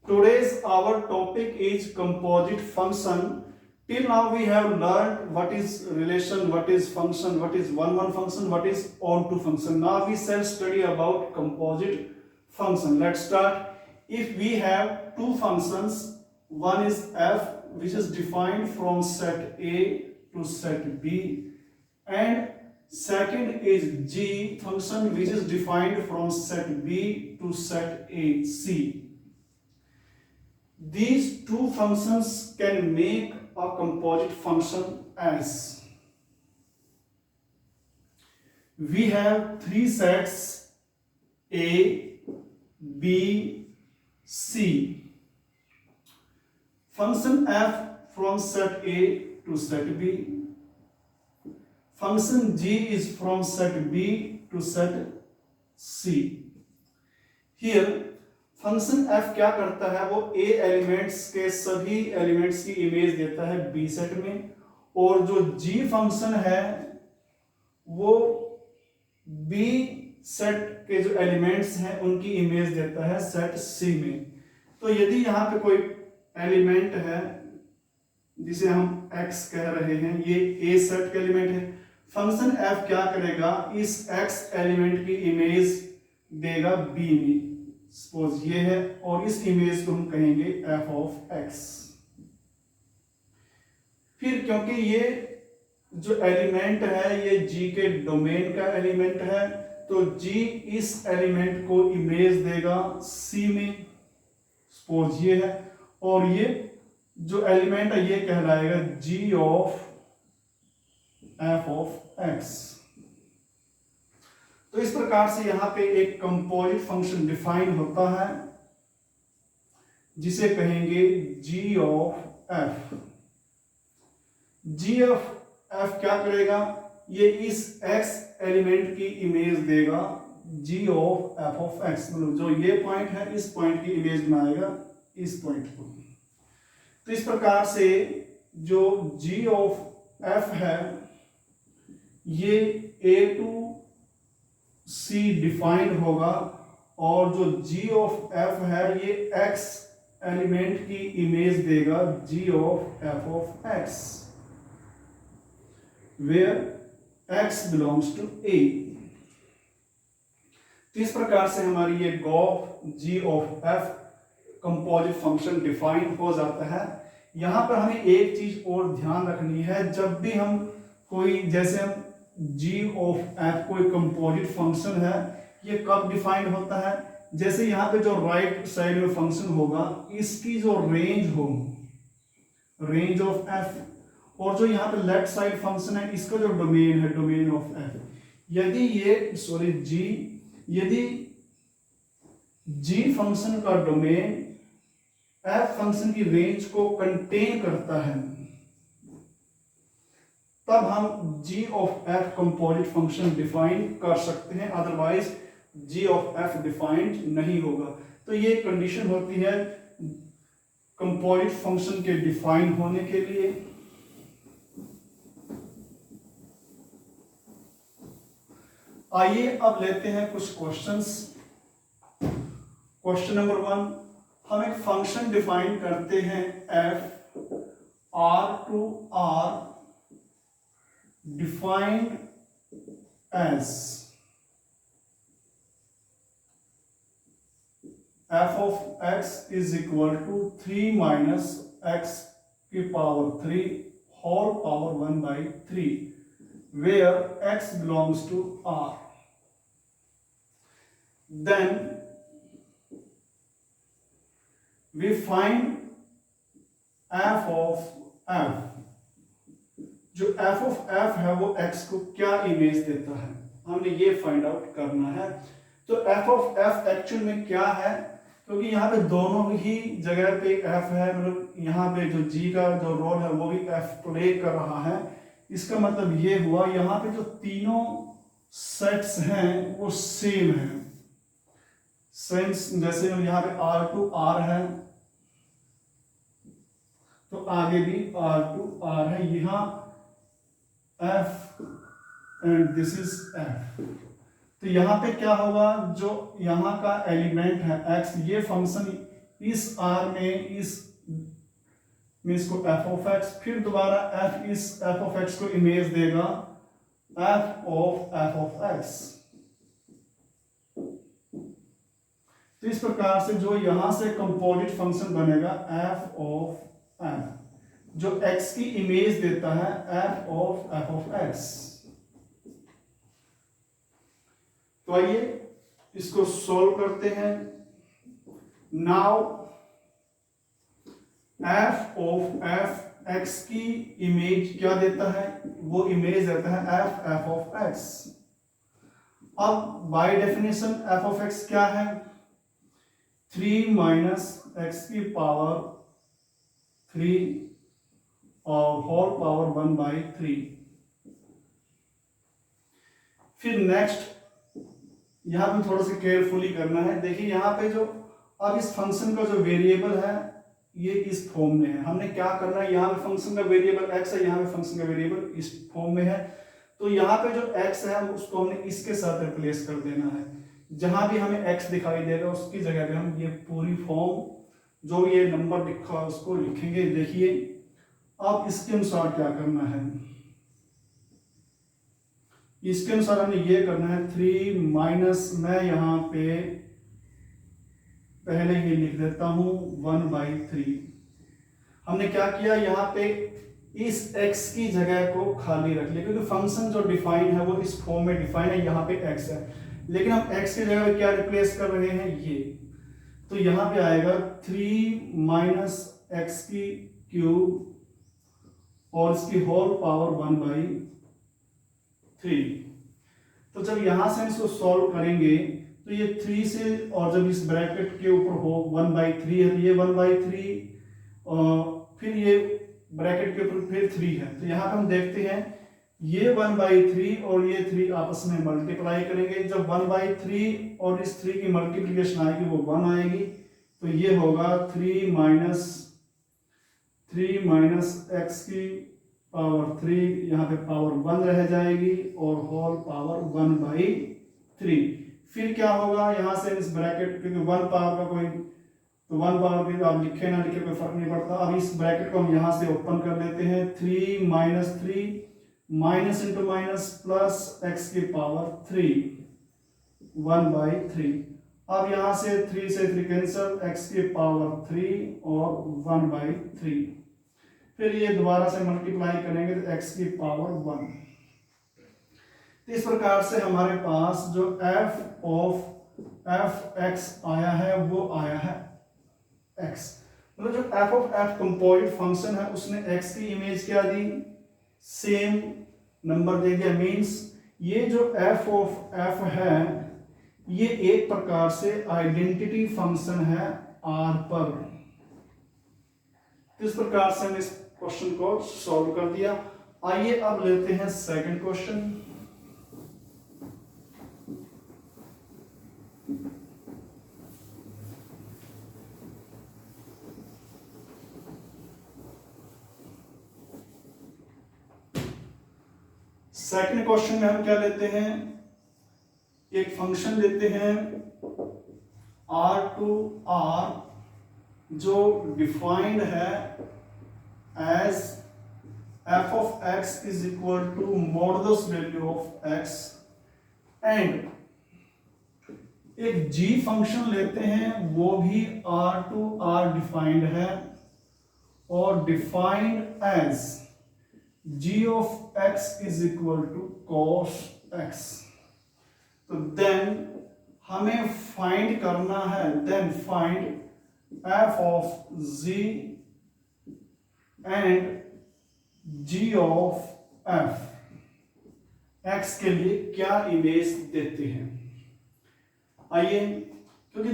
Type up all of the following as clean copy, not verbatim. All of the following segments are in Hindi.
Today's our topic is composite function. Till now we have learned what is relation, what is function, what is one function, what is onto function. Now we shall study about composite function. Let's start. If we have two functions, one is f which is defined from set A to set B, and second is g function which is defined from set B to set A C. These two functions can make a composite function as we have three sets A, B, C. Function f from set A to set B. Function g is from set B to set C. Here function f क्या करता है, वो a एलिमेंट्स के सभी एलिमेंट्स की इमेज देता है b सेट में, और जो g फंक्शन है वो b सेट के जो एलिमेंट्स हैं उनकी इमेज देता है सेट c में. तो यदि यहाँ पे कोई एलिमेंट है जिसे हम x कह रहे हैं, ये a सेट का एलिमेंट है, फंक्शन f क्या करेगा, इस x एलिमेंट की इमेज देगा b में. सपोज ये है और इस इमेज को हम कहेंगे f ऑफ x. फिर क्योंकि ये जो एलिमेंट है ये g के डोमेन का एलिमेंट है, तो g इस एलिमेंट को इमेज देगा c में. सपोज ये है और ये जो एलिमेंट है ये कहलाएगा g of f of x. तो इस प्रकार से यहां पे एक कंपोजिट फंक्शन डिफाइन होता है जिसे कहेंगे g of f. g of f क्या करेगा, ये इस x एलिमेंट की इमेज देगा g of f of x. मतलब जो ये पॉइंट है इस पॉइंट की इमेज बनाएगा इस पॉइंट को. तो इस प्रकार से जो g ऑफ f है ये a टू C डिफाइंड होगा, और जो g ऑफ f है ये x एलिमेंट की इमेज देगा g of f of x, where x belongs to A. तो इस प्रकार से हमारी ये g of f composite function define हो जाता है. यहां पर हमें एक चीज और ध्यान रखनी है, जब भी हम कोई जैसे हम g ऑफ f कोई कंपोजिट फंक्शन है, ये कब डिफाइंड होता है, जैसे यहाँ पे जो राइट साइड में फंक्शन होगा इसकी जो रेंज हो, रेंज ऑफ f, और जो यहाँ पे लेफ्ट साइड फंक्शन है इसका जो डोमेन है, डोमेन ऑफ f. यदि ये यदि g फंक्शन का डोमेन f फंक्शन की रेंज को कंटेन करता है, तब हम g of f composite function define कर सकते हैं, otherwise g of f defined नहीं होगा. तो ये कंडीशन होती है कंपोजिट फंक्शन के डिफाइन होने के लिए. आइए अब लेते हैं कुछ क्वेश्चंस. क्वेश्चन नंबर 1, हम एक फंक्शन डिफाइन करते हैं f r to r defined as f of x is equal to 3 minus x की power 3 whole power 1 by 3, where x belongs to r. Then we find f of f. जो f ऑफ f है वो x को क्या इमेज देता है, हमने ये फाइंड आउट करना है. तो f ऑफ f एक्चुअल में क्या है, क्योंकि यहाँ पे दोनों ही जगह पे f है, मतलब यहाँ पे जो g का जो रोल है वो भी f प्ले कर रहा है. इसका मतलब ये हुआ यहाँ पे जो तीनों सेट्स हैं वो सेम है. सेंस जैसे यहाँ पे r टू r है तो आगे भी r टू r है. यहाँ f and this is f. तो यहाँ पे क्या होगा, जो यहाँ का एलिमेंट है x, ये फंक्शन इस आर में इस मीन्स को एफ ऑफ एक्स, फिर दोबारा एफ इस एफ ऑफ एक्स को इमेज देगा एफ ऑफ एक्स। तो इस प्रकार से जो यहां से कंपोजिट फंक्शन बनेगा एफ ऑफ एफ, जो x की इमेज देता है एफ ऑफ एक्स। तो आइए इसको सॉल्व करते हैं। Now F of F x की इमेज क्या देता है, वो इमेज देता है एफ ऑफ एक्स। अब by definition F of x क्या है, 3 माइनस एक्स की पावर 3 और होल पावर 1/3। फिर नेक्स्ट यहां पे थोड़ा सा केयरफुली करना है। देखिए यहां पे जो अब इस फंक्शन का जो वेरिएबल है ये इस फॉर्म में है। हमने क्या करना है, यहाँ पे फंक्शन का वेरिएबल x है, यहाँ पे फंक्शन का वेरिएबल इस फॉर्म में है। तो यहाँ पे जो x है उसको हमने इसके साथ रिप्लेस कर देना है। जहां भी हमें x दिखाई देगा उसकी जगह पे हम ये पूरी फॉर्म जो ये नंबर लिखा है उसको लिखेंगे। देखिए अब इसके अनुसार क्या करना है, इसके अनुसार हमें ये करना है 3 माइनस, मैं यहाँ पे पहले ये लिख देता हूं 1/3। हमने क्या किया, यहाँ पे इस x की जगह को खाली रख लिया क्योंकि फंक्शन जो डिफाइन है वो इस फॉर्म में डिफाइन है, यहाँ पे x है, लेकिन हम x की जगह पे क्या रिप्लेस कर रहे हैं ये। तो यहाँ पे आएगा 3 माइनस एक्स की क्यूब और इसकी होल पावर 1/3। तो जब यहां से इसको सॉल्व करेंगे तो ये 3 से, और जब इस ब्रैकेट के ऊपर हो 1/3 है तो ये 1/3 फिर ये ब्रैकेट के ऊपर फिर 3 है। तो यहाँ पे हम देखते हैं ये 1/3 और ये 3 आपस में मल्टीप्लाई करेंगे। जब 1/3 और इस 3 की मल्टीप्लिकेशन आएगी वो 1 आएगी। तो ये होगा 3 माइनस एक्स की पावर 3, यहाँ पे पावर 1 रह जाएगी और होल पावर 1/3। फिर क्या होगा, यहां से इस ब्रैकेट, क्योंकि 1 पावर का कोई, तो 1 पावर की आप लिखे ना लिखे कोई फर्क नहीं पड़ता। अब इस ब्रैकेट को हम यहां से ओपन कर देते हैं। 3 minus 3 minus into minus plus x की पावर 3 1/3। अब यहां से 3 से 3 कैंसिल, एक्स की पावर 3 और 1/3। फिर ये दोबारा से मल्टीप्लाई करेंगे तो एक्स की पावर 1। इस प्रकार से हमारे पास जो एफ ऑफ एफ एक्स आया है वो आया है एक्स। मतलब जो F of F composite function है उसने एक्स की इमेज क्या दी, सेम नंबर दे दिया। मींस ये जो एफ ऑफ एफ है ये एक प्रकार से आइडेंटिटी फंक्शन है आर पर। इस प्रकार से हमने इस क्वेश्चन को सॉल्व कर दिया। आइए अब लेते हैं सेकंड क्वेश्चन। सेकंड क्वेश्चन में हम क्या लेते हैं, एक फंक्शन लेते हैं R जो डिफाइंड है as f of x is equal to modulus value of x, and एक g फंक्शन लेते हैं वो भी R डिफाइंड है और defined as g of x is equal to cos x। तो देन हमें फाइंड करना है, then find f of g and g of f x के लिए क्या इमेज देते हैं। आइए, क्योंकि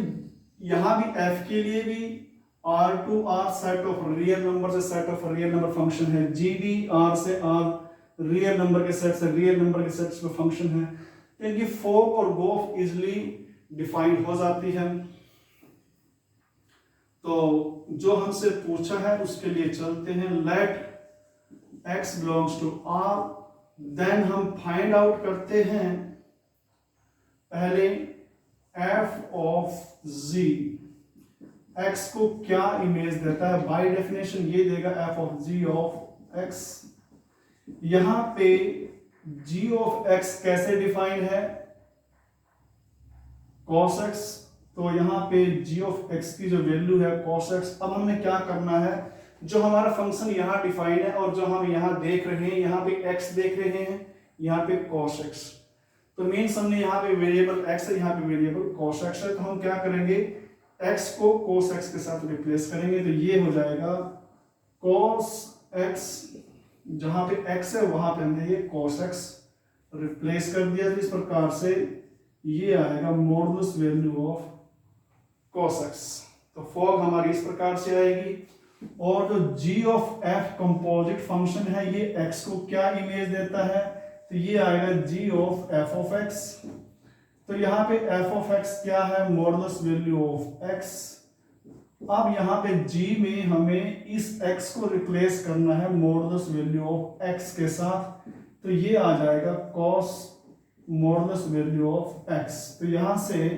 यहां भी f के लिए भी R set of real number से set of real number function है, g भी R से R रियल नंबर के सेट से रियल नंबर के सेट में फंक्शन है। तो इनकी फोक और गोफ इजिली डिफाइंड हो जाती है। तो जो हमसे पूछा है उसके लिए चलते हैं। Let x belongs to R, then हम फाइंड आउट करते हैं पहले f of g। x को क्या इमेज देता है? बाय डेफिनेशन ये देगा f of g of x। यहां पे g ऑफ x कैसे डिफाइन है? cos x। तो यहाँ पे g ऑफ x की जो वैल्यू है cos x। अब हमने क्या करना है, जो हमारा फंक्शन यहाँ डिफाइन है और जो हम यहाँ देख रहे हैं, यहाँ पे x देख रहे हैं, यहाँ पे cos x। तो मीन्स हमने यहाँ पे वेरिएबल x है, यहाँ पे वेरिएबल cos x है। तो हम क्या करेंगे, x को cos x के साथ रिप्लेस करेंगे। तो ये हो जाएगा cos x, जहां पे x है वहां पे हमने ये cos x रिप्लेस कर दिया। तो इस प्रकार से ये आएगा modulus value of cos x। तो फॉग हमारी इस प्रकार से आएगी। और जो g of f composite function है, ये x को क्या इमेज देता है? तो ये आएगा g of f of x। तो यहाँ पे f ऑफ x क्या है? Modulus value of x। अब यहाँ पे g में हमें इस x को रिप्लेस करना है मॉडुलस वैल्यू ऑफ x के साथ। तो ये आ जाएगा cos modulus value of x। तो यहाँ से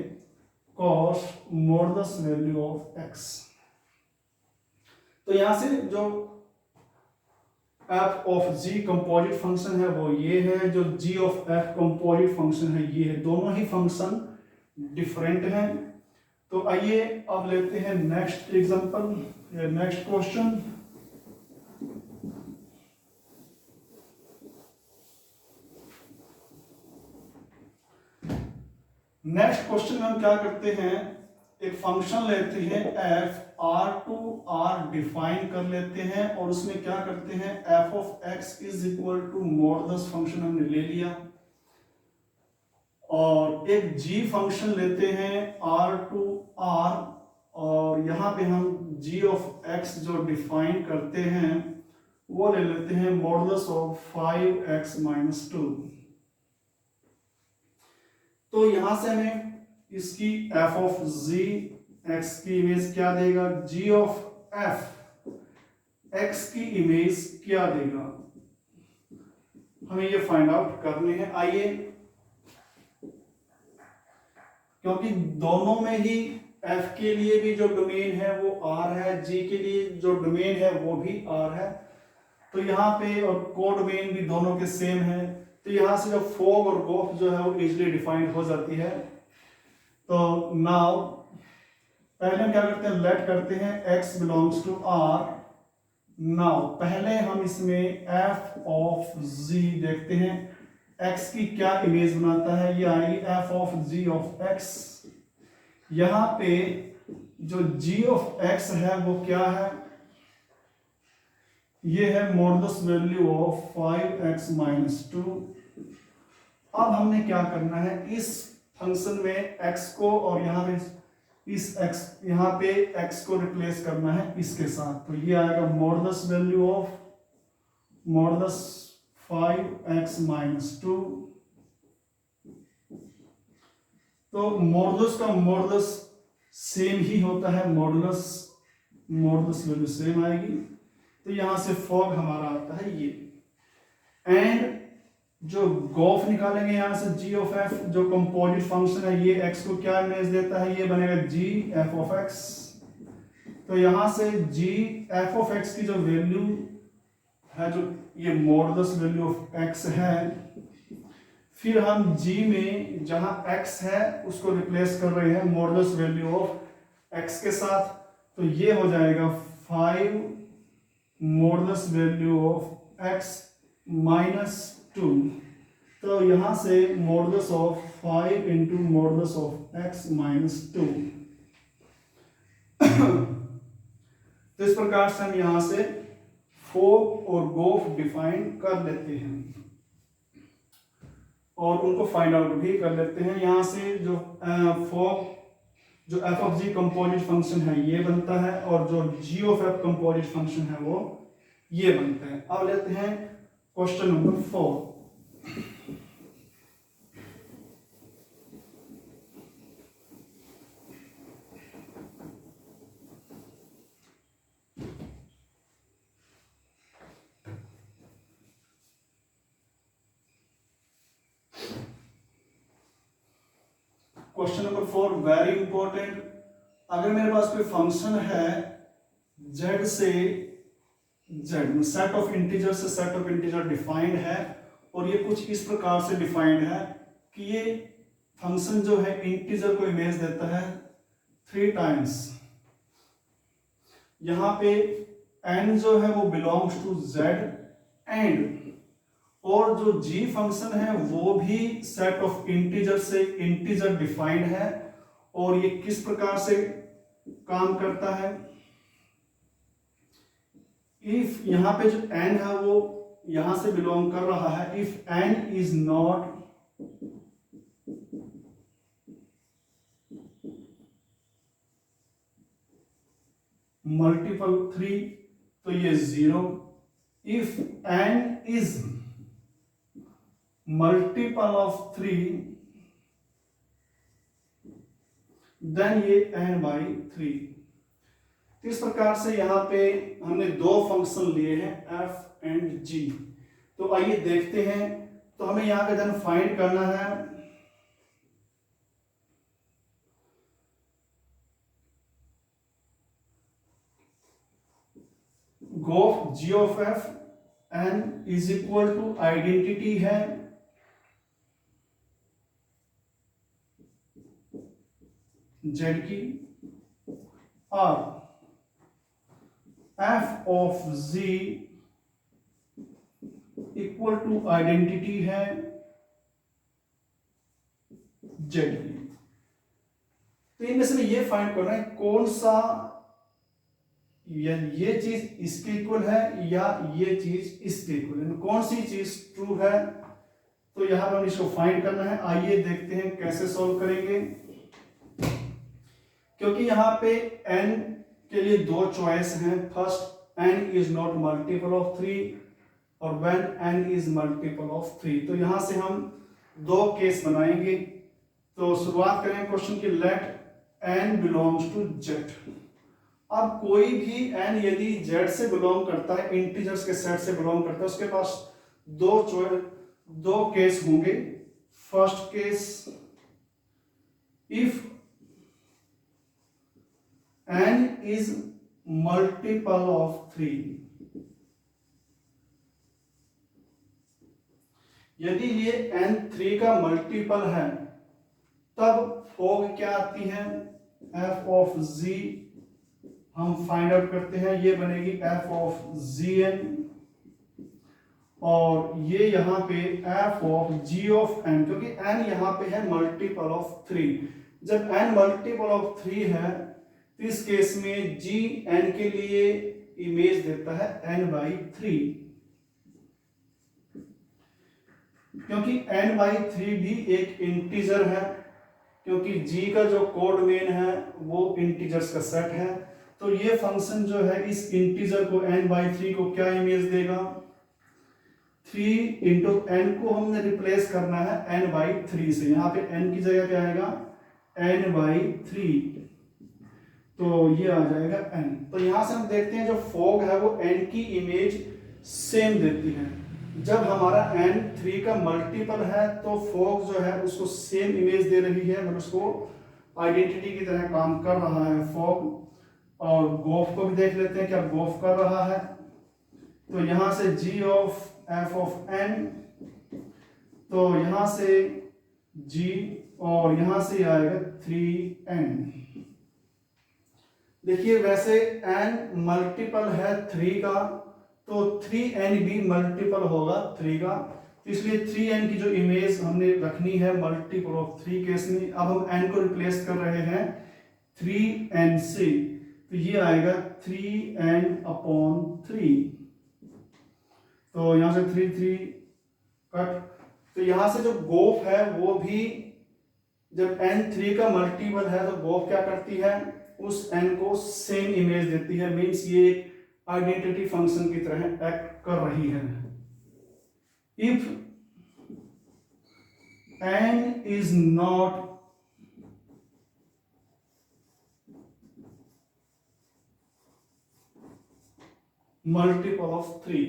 cos modulus value of x। तो यहाँ से जो f of g composite function है वो ये है, जो g of f composite function है ये है। दोनों ही फंक्शन डिफरेंट हैं। तो आइए अब लेते हैं next example, next question. Next question में हम क्या करते हैं, एक फंक्शन लेते हैं f, r to r define कर लेते हैं और उसमें क्या करते हैं, f of x is equal to modulus function हमने ले लिया। और एक g फंक्शन लेते हैं r टू r, और यहाँ पे हम g ऑफ x जो डिफाइन करते हैं वो ले लेते हैं मॉडुलस ऑफ 5x माइनस 2। तो यहां से हमें इसकी f ऑफ g x की इमेज क्या देगा, g ऑफ f x की इमेज क्या देगा, हमें ये फाइंड आउट करने हैं। आइए, क्योंकि दोनों में ही f के लिए भी जो डोमेन है वो r है, g के लिए जो डोमेन है वो भी r है। तो यहाँ पे और कोडोमेन भी दोनों के सेम है। तो यहाँ से जो फॉग और गोफ जो है वो इजीली डिफाइंड हो जाती है। तो नाउ पहले हम क्या करते हैं, लेट करते हैं x belongs to r। Now पहले हम इसमें f ऑफ g देखते हैं, x की क्या इमेज बनाता है, ये आएगी f of g of x। यहाँ पे जो g ऑफ x है वो क्या है, ये है modulus value of 5x minus 2। अब हमने क्या करना है, इस फंक्शन में x को और यहाँ पे इस x, यहाँ पे x को रिप्लेस करना है इसके साथ। तो ये आएगा modulus value of modulus 5x minus 2। तो मॉडुलस का मॉडुलस सेम ही होता है, मॉडुलस वैल्यू सेम आएगी। तो यहां से फॉग हमारा आता है ये। एंड जो गोफ निकालेंगे यहां से g ऑफ f, जो कंपोजिट फंक्शन है, ये x को क्या इमेज देता है, ये बनेगा g f ऑफ x। तो यहां से g f ऑफ x की जो वैल्यू है, जो ये मॉडुलस वैल्यू ऑफ x है, फिर हम g में जहां x है उसको रिप्लेस कर रहे हैं मॉडुलस वैल्यू ऑफ x के साथ। तो ये हो जाएगा 5 modulus value of x minus 2। तो यहां से modulus of 5 into modulus of x minus 2। तो इस प्रकार से हम यहां से फॉग और गोफ डिफाइन कर लेते हैं और उनको फाइंड आउट भी कर लेते हैं। यहां से जो फॉग, जो f of g composite function है ये बनता है, और जो g of f composite function है वो ये बनता है। अब लेते हैं question number 4। Question number 4 very important. अगर मेरे पास कोई फंक्शन है z से z, सेट ऑफ इंटीजर से सेट ऑफ इंटीजर डिफाइंड है, और ये कुछ इस प्रकार से डिफाइंड है कि ये फंक्शन जो है इंटीजर को इमेज देता है 3 टाइम्स। यहां पे n जो है वो बिलोंग्स टू z एंड, और जो g फंक्शन है वो भी सेट ऑफ इंटीजर से इंटीजर डिफाइंड है, और ये किस प्रकार से काम करता है, इफ यहां पे जो n है वो यहां से बिलोंग कर रहा है, if n is not multiple 3 तो ये 0, if n is multiple of 3 then ये n/3। इस प्रकार से यहां पे हमने दो फंक्शन लिए हैं f एंड g। तो आइए देखते हैं। तो हमें यहां पे देन फाइंड करना है गोफ g of f, n is equal to identity है z की, और f of z equal to identity है z की। तो इनमें से ये फाइंड करना है कौन सा, ये चीज इसके इक्वल है या ये चीज इसके इक्वल है, कौन सी चीज ट्रू है। तो यहां पर इसको फाइंड करना है। आइए देखते हैं कैसे सॉल्व करेंगे। क्योंकि यहां पे n के लिए दो चॉइस हैं, first n is not multiple of 3 और when n is multiple of 3। तो यहां से हम दो केस बनाएंगे। तो शुरुआत करें क्वेश्चन की, let n belongs to z। अब कोई भी n यदि z से बिलोंग करता है, इंटीजर्स के सेट से बिलोंग करता है, उसके पास दो केस होंगे। First case, if n is multiple of 3, यदि ये n 3 का मल्टीपल है तब फोग क्या आती है, f ऑफ z हम फाइंड आउट करते हैं, ये बनेगी f ऑफ gn, और ये यहां पे f of g of n, क्योंकि n यहां पे है मल्टीपल ऑफ 3। जब n मल्टीपल ऑफ 3 है तो इस केस में g n के लिए इमेज देता है n/3, क्योंकि n/3 भी एक इंटीजर है, क्योंकि g का जो कोड मेन है वो इंटीजर्स का सेट है। तो ये फंक्शन जो है इस इंटीजर को n/3 को क्या इमेज देगा, 3 इंटू n को हमने रिप्लेस करना है n/3 से। यहां पे n की जगह क्या आएगा, n/3, तो ये आ जाएगा n। तो यहां से हम देखते हैं जो फॉग है वो n की इमेज सेम देती है। जब हमारा n 3 का मल्टीपल है तो फॉग जो है उसको सेम इमेज दे रही है, मतलब उसको आइडेंटिटी की तरह काम कर रहा है फॉग। और गोफ को भी देख लेते हैं क्या गोफ कर रहा है। तो यहां से g of f of n, तो यहां से g और यहां से आएगा 3n। देखिए वैसे n मल्टीपल है 3 का, तो 3n भी मल्टीपल होगा 3 का, तो इसलिए 3n की जो इमेज हमने रखनी है मल्टीपल ऑफ 3 केस में। अब हम n को रिप्लेस कर रहे हैं 3n से, तो ये आएगा 3n/3। तो यहां से 3 कट। तो यहां से जो गोफ है वो भी जब n 3 का मल्टीपल है तो गोफ क्या करती है, उस n को सेम इमेज देती है, मींस ये आइडेंटिटी फंक्शन की तरह एक्ट कर रही है। If n is not multiple of 3,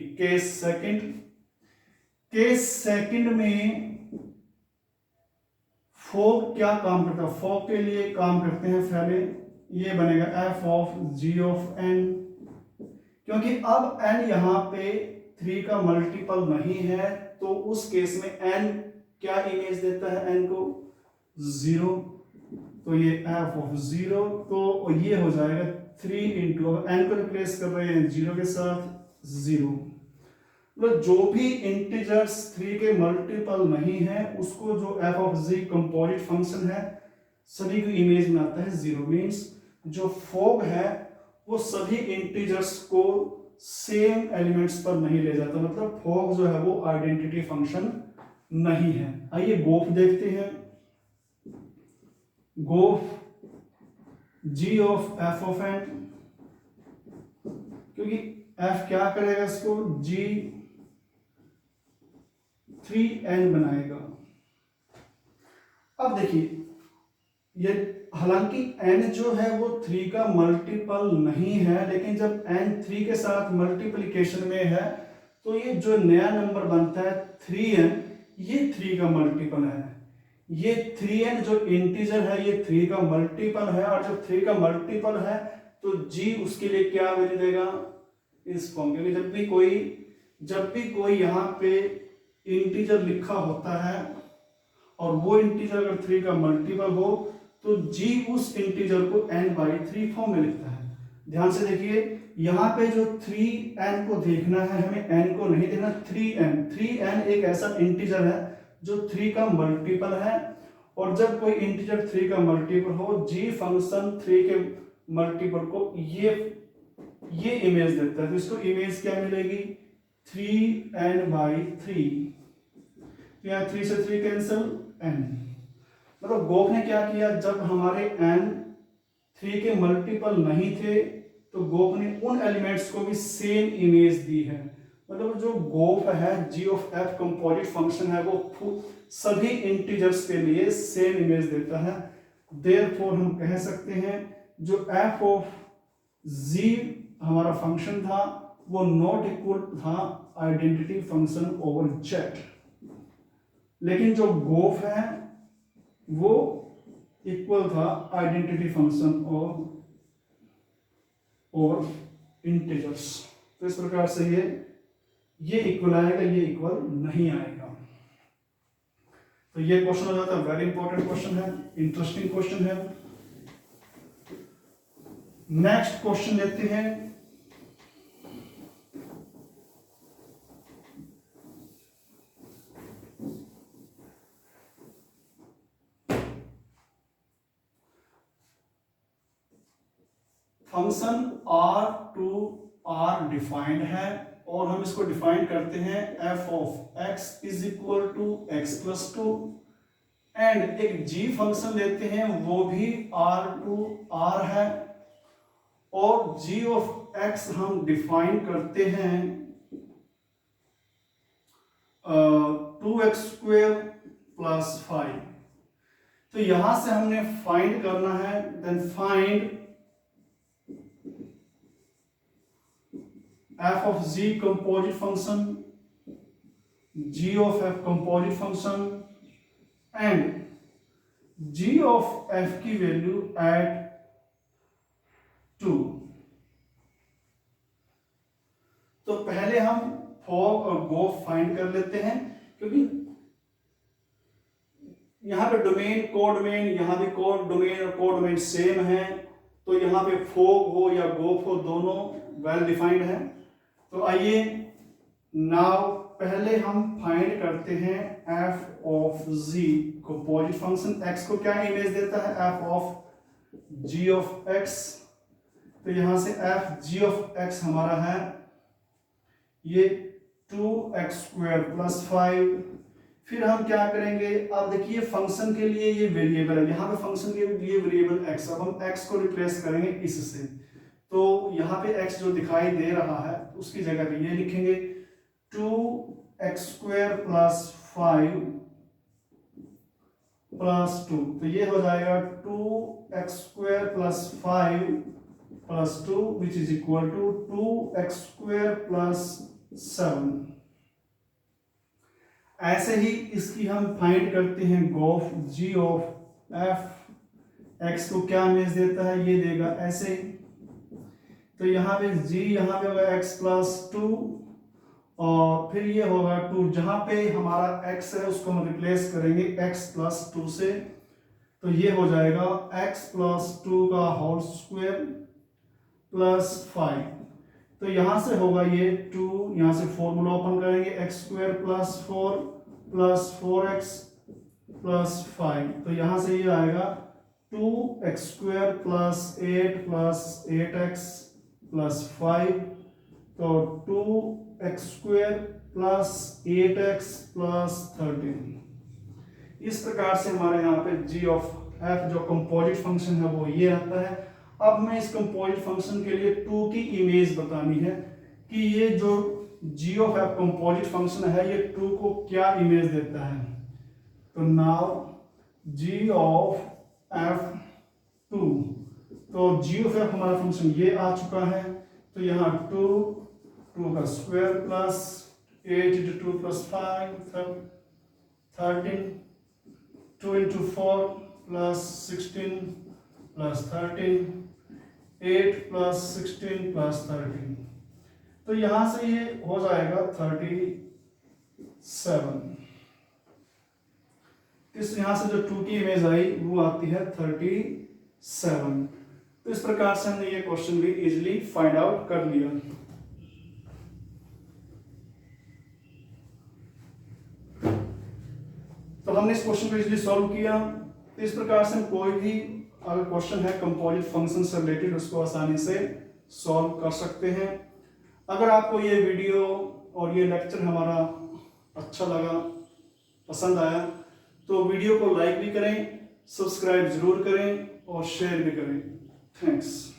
case second में फॉग क्या काम करता है, फॉग के लिए काम करते हैं पहले ये बनेगा f of g of n, क्योंकि अब n यहाँ पे 3 का मल्टीपल नहीं है, तो उस केस में n क्या इमेज देता है, n को 0, तो ये f ऑफ 0, तो ये हो जाएगा 3 इंटू, n को रिप्लेस कर रहे हैं 0 के साथ 0, मतलब जो भी इंटीजर्स 3 के मल्टीपल नहीं है उसको जो f of z composite function है सभी की इमेज में आता है 0, मीन्स जो फॉग है वो सभी इंटीजर्स को सेम एलिमेंट्स पर नहीं ले जाता, मतलब फॉग जो है वो आइडेंटिटी फंक्शन नहीं है। आइए गोफ देखते हैं। गोफ g of f of n, क्योंकि f क्या करेगा, इसको g 3n बनाएगा। अब देखिए ये हालांकि n जो है वो 3 का मल्टीपल नहीं है, लेकिन जब n 3 के साथ मल्टीप्लिकेशन में है तो ये जो नया नंबर बनता है 3n, ये 3 का मल्टीपल है। ये 3n जो इंटीजर है ये 3 का मल्टीपल है, और जब 3 का मल्टीपल है तो g उसके लिए क्या वैल्यू देगा, इस फॉर्म, क्योंकि जब भी कोई यहाँ पे इंटीजर लिखा होता है और वो इंटीजर अगर 3 का मल्टीपल हो तो g उस इंटीजर को n/3 फॉर्म में लिखता है। ध्यान से देखिए यहाँ पे जो 3n को देखना है, हमें n को नहीं देखना, 3n एक ऐसा इंटीजर है जो 3 का मल्टीपल है, और जब कोई इंटीजर 3 का मल्टीपल हो जी फंक्शन 3 के मल्टीपल को ये इमेज देता है, तो इसको इमेज क्या मिलेगी 3n/3, तो यहाँ 3 से 3 कैंसिल n, मतलब गोफ ने क्या किया, जब हमारे n 3 के मल्टीपल नहीं थे तो गोफ ने उन एलिमेंट्स को भी सेम इमेज दी है, मतलब जो गोफ है g of f composite function है वो सभी इंटीजर्स के लिए सेम इमेज देता है। देयरफॉर हम कह सकते हैं जो f ऑफ z हमारा फंक्शन था वो नॉट इक्वल था आइडेंटिटी फंक्शन ओवर z, लेकिन जो गोफ है वो इक्वल था आइडेंटिटी फंक्शन और इंटीजर्स। तो इस प्रकार से ये इक्वल आएगा, ये इक्वल नहीं आएगा। तो ये क्वेश्चन हो जाता है, वेरी इंपॉर्टेंट क्वेश्चन है, इंटरेस्टिंग क्वेश्चन है। नेक्स्ट क्वेश्चन लेते हैं। फंक्शन R डिफाइंड है और हम इसको डिफाइन करते हैं f of x is equal to x plus 2, and एक g फंक्शन लेते हैं वो भी R है, और g ऑफ x हम डिफाइन करते हैं 2x² प्लस 5। तो यहां से हमने फाइंड करना है, then find f of z composite function, g of f composite function and g of f की वैल्यू एट 2। तो पहले हम फॉग और गोफ फाइंड कर लेते हैं, क्योंकि यहां पे डोमेन कोडोमेन, यहां भी कोडोमेन और कोडोमेन सेम है, तो यहां पे फॉग हो या गोफ हो दोनों वेल डिफाइंड है। तो आइए नाउ पहले हम फाइंड करते हैं f of z composite function, x को क्या इमेज देता है, f of g of x। तो यहां से f g ऑफ x हमारा है ये 2x² प्लस 5। फिर हम क्या करेंगे, अब देखिए फंक्शन के लिए ये वेरिएबल है, यहाँ पे फंक्शन के लिए वेरिएबल x, अब हम x को रिप्लेस करेंगे इससे, तो यहाँ पे x जो दिखाई दे रहा है उसकी जगह पे ये लिखेंगे 2x² प्लस 5 प्लस 2, तो ये हो जाएगा 2x² plus 5 plus 2 which is equal to 2x² plus 7। ऐसे ही इसकी हम फाइंड करते हैं गोफ g ऑफ f x को क्या इमेज देता है, ये देगा ऐसे। तो यहाँ पे g यहाँ पे होगा x प्लस 2 और फिर ये होगा 2, जहाँ पे हमारा x है उसको हम रिप्लेस करेंगे x प्लस 2 से, तो ये हो जाएगा x प्लस 2 का होल स्क्वायर प्लस 5। तो यहाँ से होगा ये 2, यहाँ से फॉर्मूला ओपन करेंगे x square plus 4 plus 4x plus 5। तो यहाँ से ये आएगा 2x square plus 8 plus 8x plus 5। तो 2x square plus 8x plus 13। इस प्रकार से हमारे यहाँ पे g ऑफ f जो कंपोजिट फंक्शन है वो ये आता है। अब मैं इस कंपोजिट फंक्शन के लिए 2 की इमेज बतानी है कि ये जो g of f composite function है ये 2 को क्या इमेज देता है। तो नाउ g ऑफ f 2, तो g ऑफ f हमारा फंक्शन ये आ चुका है। तो यहाँ 2 का square plus 8 into 2 plus 5 13, 2 into 4 plus 16 plus 13, 8 plus 16 plus 13। तो यहां से ये हो जाएगा 37। इस यहां से जो 2 की इमेज आई वो आती है 37। तो इस प्रकार से हमने ये क्वेश्चन भी इजीली फाइंड आउट कर लिया। तो हमने इस क्वेश्चन को इजीली सॉल्व किया। तो इस प्रकार से हम कोई भी अगर क्वेश्चन है कंपोजिट फंक्शन से रिलेटेड उसको आसानी से सॉल्व कर सकते हैं। अगर आपको ये वीडियो और ये लेक्चर हमारा अच्छा लगा, पसंद आया, तो वीडियो को लाइक भी करें, सब्सक्राइब जरूर करें और शेयर भी करें। थैंक्स।